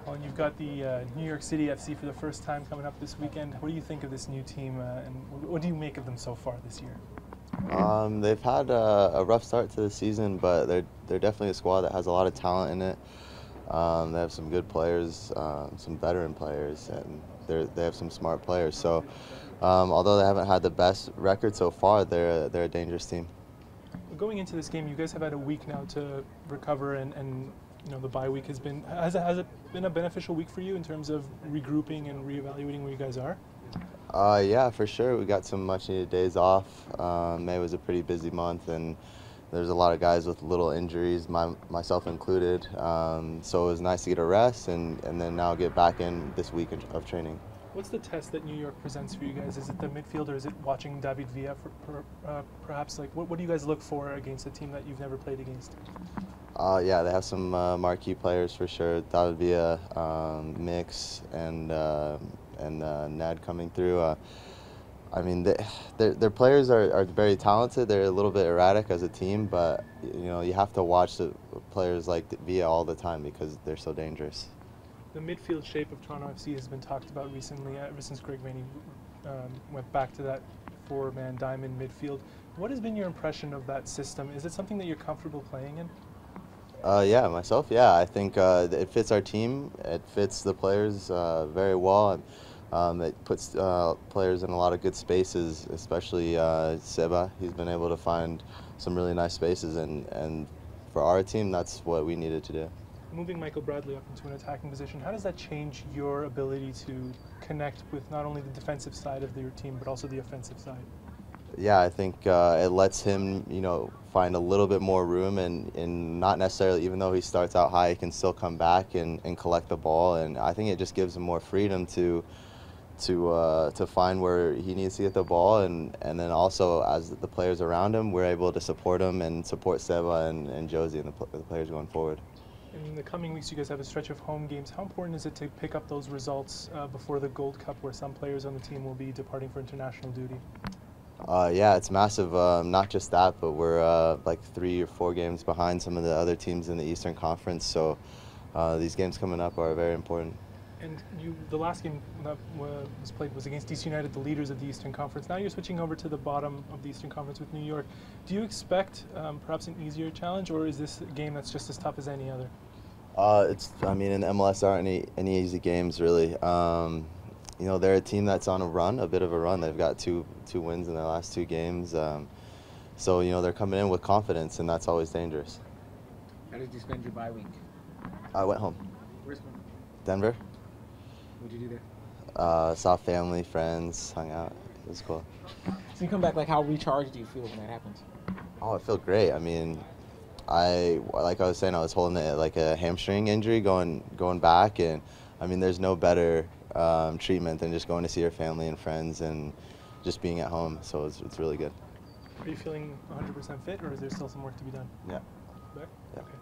Collen, you've got the New York City FC for the first time coming up this weekend. What do you think of this new team, and what do you make of them so far this year? They've had a rough start to the season, but they're definitely a squad that has a lot of talent in it. They have some good players, some veteran players, and they have some smart players. So, although they haven't had the best record so far, they're a dangerous team. Going into this game, you guys have had a week now to recover, and you know the bye week has it been a beneficial week for you in terms of regrouping and reevaluating where you guys are? Yeah, for sure. We got some much needed days off. May was a pretty busy month, and there's a lot of guys with little injuries, myself included. So it was nice to get a rest and then now get back in this week of training. What's the test that New York presents for you guys? Is it the midfield, or is it watching David Villa perhaps? Like, what do you guys look for against a team that you've never played against? Yeah, they have some marquee players for sure. David Villa, Mix, and Ned coming through. I mean, their players are very talented. They're a little bit erratic as a team, but you know you have to watch the players like Villa all the time because they're so dangerous. The midfield shape of Toronto FC has been talked about recently, ever since Greg Maney went back to that four-man diamond midfield. What has been your impression of that system? Is it something that you're comfortable playing in? Yeah, myself, yeah. I think it fits our team. It fits the players very well. It puts players in a lot of good spaces, especially Seba. He's been able to find some really nice spaces, and for our team, that's what we needed to do. Moving Michael Bradley up into an attacking position, how does that change your ability to connect with not only the defensive side of your team, but also the offensive side? Yeah, I think it lets him, you know, find a little bit more room, and not necessarily, even though he starts out high, he can still come back and collect the ball, and I think it just gives him more freedom to find where he needs to get the ball, and then also as the players around him, we're able to support him and support Seba and Josie and the players going forward. In the coming weeks, you guys have a stretch of home games. How important is it to pick up those results before the Gold Cup, where some players on the team will be departing for international duty? Yeah, it's massive. Not just that, but we're like 3 or 4 games behind some of the other teams in the Eastern Conference, so these games coming up are very important. And the last game that was played was against DC United, the leaders of the Eastern Conference. Now you're switching over to the bottom of the Eastern Conference with New York. Do you expect perhaps an easier challenge, or is this a game that's just as tough as any other? I mean, in MLS there aren't any easy games really. You know, they're a team that's on a bit of a run. They've got two wins in their last 2 games. So you know they're coming in with confidence, and that's always dangerous. How did you spend your bye week? I went home. Where's home? Denver. What did you do there? Saw family, friends, hung out. It was cool. So you come back, like, how recharged do you feel when that happens? Oh, I feel great. I mean, like I was saying, I was holding like a hamstring injury going back, and I mean, there's no better treatment than just going to see your family and friends and just being at home. So it's really good. Are you feeling 100% fit, or is there still some work to be done? Yeah. Back? Yeah. Okay.